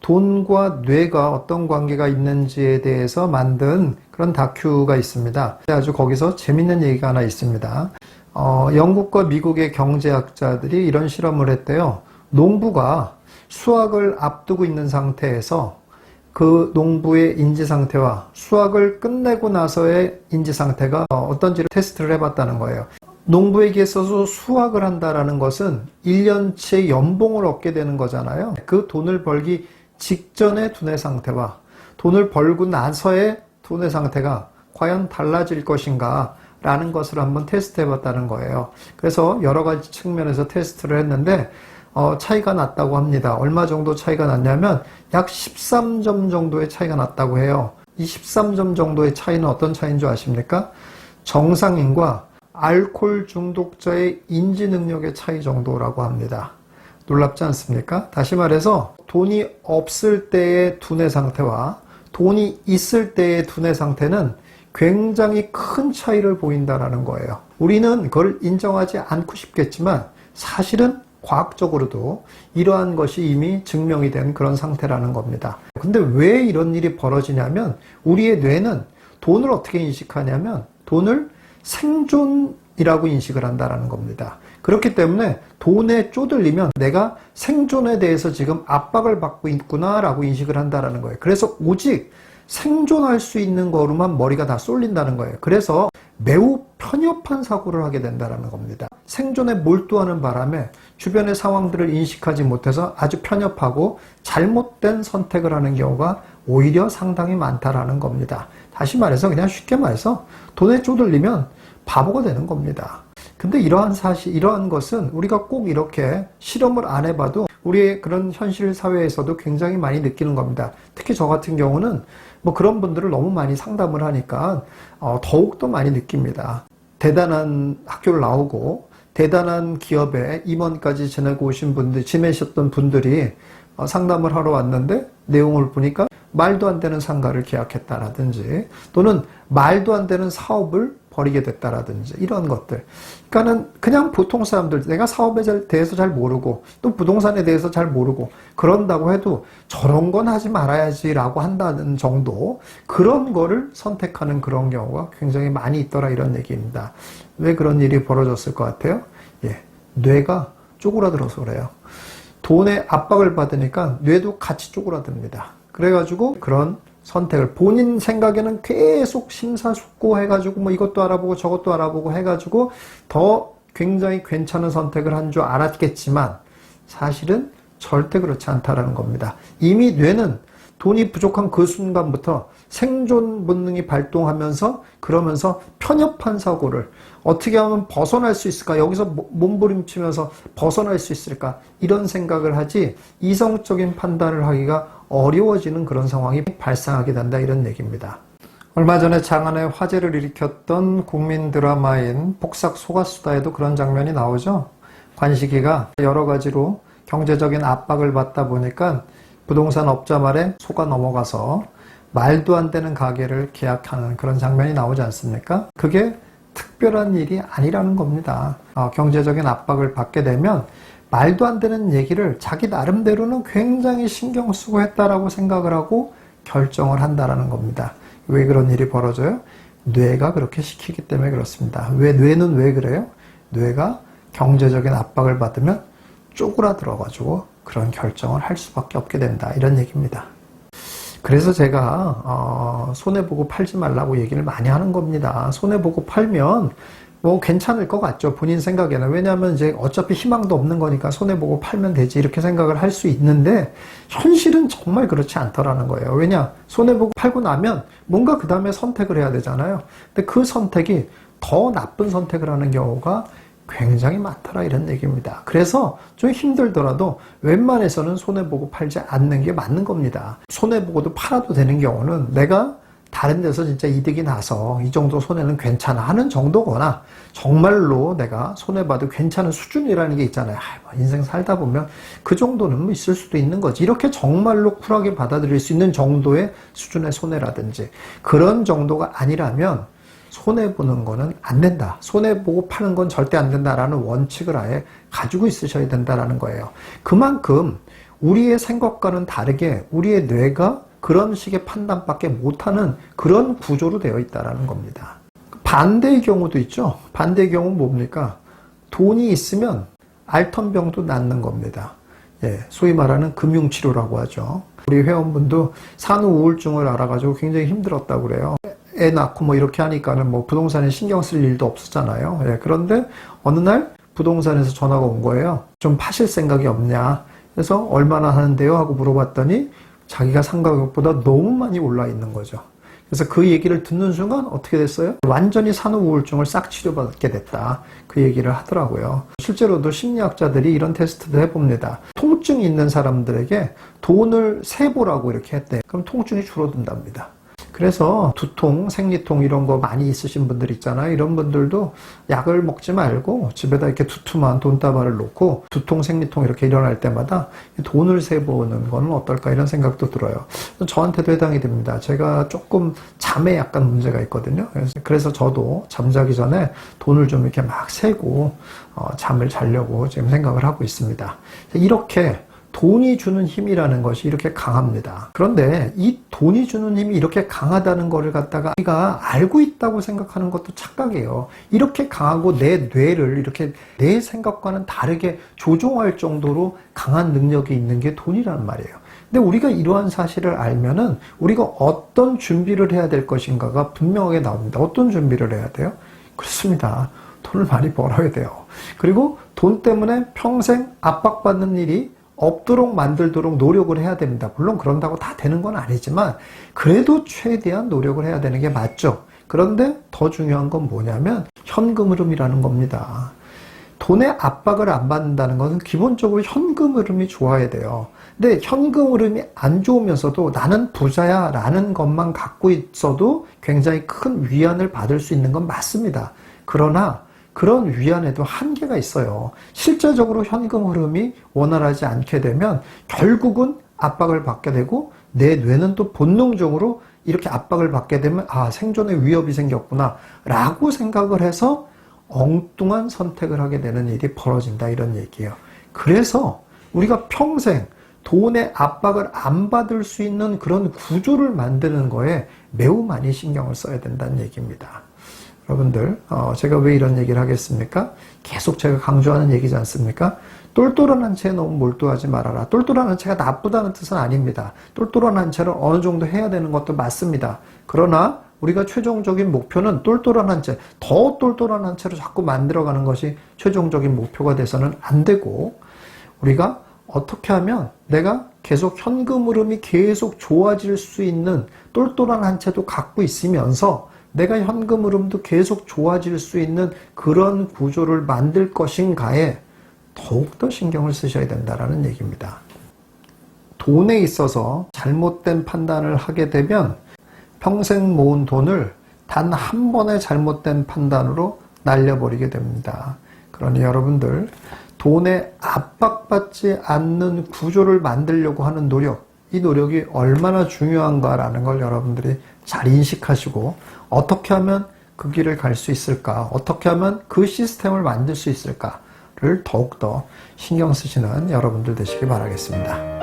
돈과 뇌가 어떤 관계가 있는지에 대해서 만든 그런 다큐가 있습니다. 아주 거기서 재밌는 얘기가 하나 있습니다. 영국과 미국의 경제학자들이 이런 실험을 했대요. 농부가 수확을 앞두고 있는 상태에서 그 농부의 인지 상태와 수확을 끝내고 나서의 인지 상태가 어떤지를 테스트를 해봤다는 거예요. 농부에게 있어서 수확을 한다는 것은 1년치의 연봉을 얻게 되는 거잖아요. 그 돈을 벌기 직전의 두뇌 상태와 돈을 벌고 나서의 두뇌 상태가 과연 달라질 것인가 라는 것을 한번 테스트 해봤다는 거예요. 그래서 여러 가지 측면에서 테스트를 했는데 차이가 났다고 합니다. 얼마 정도 차이가 났냐면 약 13점 정도의 차이가 났다고 해요. 이 13점 정도의 차이는 어떤 차이인 줄 아십니까? 정상인과 알코올 중독자의 인지 능력의 차이 정도라고 합니다. 놀랍지 않습니까? 다시 말해서 돈이 없을 때의 두뇌 상태와 돈이 있을 때의 두뇌 상태는 굉장히 큰 차이를 보인다는 거예요. 우리는 그걸 인정하지 않고 싶겠지만 사실은 과학적으로도 이러한 것이 이미 증명이 된 그런 상태라는 겁니다. 근데 왜 이런 일이 벌어지냐면 우리의 뇌는 돈을 어떻게 인식하냐면 돈을 생존이라고 인식을 한다는 겁니다. 그렇기 때문에 돈에 쪼들리면 내가 생존에 대해서 지금 압박을 받고 있구나라고 인식을 한다는 거예요. 그래서 오직 생존할 수 있는 거로만 머리가 다 쏠린다는 거예요. 그래서 매우 편협한 사고를 하게 된다는 겁니다. 생존에 몰두하는 바람에 주변의 상황들을 인식하지 못해서 아주 편협하고 잘못된 선택을 하는 경우가 오히려 상당히 많다라는 겁니다. 다시 말해서 그냥 쉽게 말해서 돈에 쪼들리면 바보가 되는 겁니다. 근데 이러한 것은 우리가 꼭 이렇게 실험을 안 해봐도 우리의 그런 현실 사회에서도 굉장히 많이 느끼는 겁니다. 특히 저 같은 경우는 그런 분들을 너무 많이 상담을 하니까 더욱더 많이 느낍니다. 대단한 학교를 나오고 대단한 기업에 임원까지 지내셨던 분들이 상담을 하러 왔는데 내용을 보니까 말도 안 되는 상가를 계약했다라든지 또는 말도 안 되는 사업을 벌이게 됐다라든지 이런 것들. 그러니까는 그냥 보통 사람들, 내가 사업에 대해서 잘 모르고 또 부동산에 대해서 잘 모르고 그런다고 해도 저런 건 하지 말아야지라고 한다는 정도, 그런 거를 선택하는 그런 경우가 굉장히 많이 있더라 이런 얘기입니다. 왜 그런 일이 벌어졌을 것 같아요? 뇌가 쪼그라들어서 그래요. 돈의 압박을 받으니까 뇌도 같이 쪼그라듭니다. 그래가지고 그런 선택을 본인 생각에는 계속 심사숙고해가지고 이것도 알아보고 저것도 알아보고 해가지고 더 굉장히 괜찮은 선택을 한 줄 알았겠지만 사실은 절대 그렇지 않다라는 겁니다. 이미 뇌는 돈이 부족한 그 순간부터 생존 본능이 발동하면서 그러면서 편협한 사고를 어떻게 하면 벗어날 수 있을까? 여기서 몸부림치면서 벗어날 수 있을까? 이런 생각을 하지 이성적인 판단을 하기가 어려워지는 그런 상황이 발생하게 된다 이런 얘기입니다. 얼마 전에 장안에 화제를 일으켰던 국민 드라마인 폭삭 속았수다에도 그런 장면이 나오죠. 관식이가 여러 가지로 경제적인 압박을 받다 보니까 부동산 업자 말에 속아 넘어가서 말도 안 되는 가게를 계약하는 그런 장면이 나오지 않습니까? 그게 특별한 일이 아니라는 겁니다. 경제적인 압박을 받게 되면 말도 안 되는 얘기를 자기 나름대로는 굉장히 신경 쓰고 했다라고 생각을 하고 결정을 한다라는 겁니다. 왜 그런 일이 벌어져요? 뇌가 그렇게 시키기 때문에 그렇습니다. 뇌는 왜 그래요? 뇌가 경제적인 압박을 받으면 쪼그라들어가지고 그런 결정을 할 수밖에 없게 된다 이런 얘기입니다. 그래서 제가 손해보고 팔지 말라고 얘기를 많이 하는 겁니다. 손해보고 팔면 괜찮을 것 같죠, 본인 생각에는. 왜냐하면 이제 어차피 희망도 없는 거니까 손해보고 팔면 되지 이렇게 생각을 할 수 있는데 현실은 정말 그렇지 않더라는 거예요. 왜냐, 손해보고 팔고 나면 뭔가 그 다음에 선택을 해야 되잖아요. 근데 그 선택이 더 나쁜 선택을 하는 경우가 굉장히 많더라 이런 얘기입니다. 그래서 좀 힘들더라도 웬만해서는 손해보고 팔지 않는 게 맞는 겁니다. 손해보고도 팔아도 되는 경우는 내가 다른 데서 진짜 이득이 나서 이 정도 손해는 괜찮아 하는 정도거나 정말로 내가 손해봐도 괜찮은 수준이라는 게 있잖아요. 인생 살다 보면 그 정도는 있을 수도 있는 거지. 이렇게 정말로 쿨하게 받아들일 수 있는 정도의 수준의 손해라든지 그런 정도가 아니라면 손해보는 거는 안 된다. 손해보고 파는 건 절대 안 된다라는 원칙을 아예 가지고 있으셔야 된다라는 거예요. 그만큼 우리의 생각과는 다르게 우리의 뇌가 그런 식의 판단밖에 못하는 그런 구조로 되어 있다는 겁니다. 반대의 경우도 있죠. 반대의 경우는 뭡니까? 돈이 있으면 알턴병도 낫는 겁니다. 예, 소위 말하는 금융치료라고 하죠. 우리 회원분도 산후 우울증을 알아가지고 굉장히 힘들었다고 그래요. 애 낳고 뭐 이렇게 하니까는 뭐 부동산에 신경 쓸 일도 없었잖아요. 예, 그런데 어느 날 부동산에서 전화가 온 거예요. 좀 파실 생각이 없냐? 그래서 얼마나 하는데요? 하고 물어봤더니 자기가 산 가격보다 너무 많이 올라 있는 거죠. 그래서 그 얘기를 듣는 순간 어떻게 됐어요? 완전히 산후 우울증을 싹 치료받게 됐다. 그 얘기를 하더라고요. 실제로도 심리학자들이 이런 테스트도 해봅니다. 통증이 있는 사람들에게 돈을 세보라고 이렇게 했대. 그럼 통증이 줄어든답니다. 그래서 두통, 생리통 이런 거 많이 있으신 분들 있잖아요. 이런 분들도 약을 먹지 말고 집에다 이렇게 두툼한 돈다발을 놓고 두통, 생리통 이렇게 일어날 때마다 돈을 세보는 거는 어떨까 이런 생각도 들어요. 저한테도 해당이 됩니다. 제가 조금 잠에 약간 문제가 있거든요. 그래서 저도 잠자기 전에 돈을 좀 이렇게 막 세고 잠을 자려고 지금 생각을 하고 있습니다. 이렇게 돈이 주는 힘이라는 것이 이렇게 강합니다. 그런데 이 돈이 주는 힘이 이렇게 강하다는 것을 갖다가 우리가 알고 있다고 생각하는 것도 착각이에요. 이렇게 강하고 내 뇌를 이렇게 내 생각과는 다르게 조종할 정도로 강한 능력이 있는 게 돈이란 말이에요. 근데 우리가 이러한 사실을 알면은 우리가 어떤 준비를 해야 될 것인가가 분명하게 나옵니다. 어떤 준비를 해야 돼요? 그렇습니다. 돈을 많이 벌어야 돼요. 그리고 돈 때문에 평생 압박받는 일이 없도록 만들도록 노력을 해야 됩니다. 물론 그런다고 다 되는 건 아니지만 그래도 최대한 노력을 해야 되는 게 맞죠. 그런데 더 중요한 건 뭐냐면 현금 흐름이라는 겁니다. 돈의 압박을 안 받는다는 것은 기본적으로 현금 흐름이 좋아야 돼요. 근데 현금 흐름이 안 좋으면서도 나는 부자야 라는 것만 갖고 있어도 굉장히 큰 위안을 받을 수 있는 건 맞습니다. 그러나 그런 위안에도 한계가 있어요. 실제적으로 현금 흐름이 원활하지 않게 되면 결국은 압박을 받게 되고 내 뇌는 또 본능적으로 이렇게 압박을 받게 되면 생존의 위협이 생겼구나 라고 생각을 해서 엉뚱한 선택을 하게 되는 일이 벌어진다 이런 얘기예요. 그래서 우리가 평생 돈의 압박을 안 받을 수 있는 그런 구조를 만드는 거에 매우 많이 신경을 써야 된다는 얘기입니다. 여러분들, 제가 왜 이런 얘기를 하겠습니까? 계속 제가 강조하는 얘기지 않습니까? 똘똘한 한 채에 너무 몰두하지 말아라. 똘똘한 한 채가 나쁘다는 뜻은 아닙니다. 똘똘한 한 채를 어느 정도 해야 되는 것도 맞습니다. 그러나 우리가 최종적인 목표는 똘똘한 한 채, 더 똘똘한 한 채로 자꾸 만들어가는 것이 최종적인 목표가 돼서는 안 되고 우리가 어떻게 하면 내가 계속 현금 흐름이 계속 좋아질 수 있는 똘똘한 한 채도 갖고 있으면서 내가 현금 흐름도 계속 좋아질 수 있는 그런 구조를 만들 것인가에 더욱더 신경을 쓰셔야 된다는 얘기입니다. 돈에 있어서 잘못된 판단을 하게 되면 평생 모은 돈을 단 한 번의 잘못된 판단으로 날려버리게 됩니다. 그러니 여러분들 돈에 압박받지 않는 구조를 만들려고 하는 노력, 이 노력이 얼마나 중요한가라는 걸 여러분들이 잘 인식하시고 어떻게 하면 그 길을 갈 수 있을까? 어떻게 하면 그 시스템을 만들 수 있을까를 더욱더 신경 쓰시는 여러분들 되시기 바라겠습니다.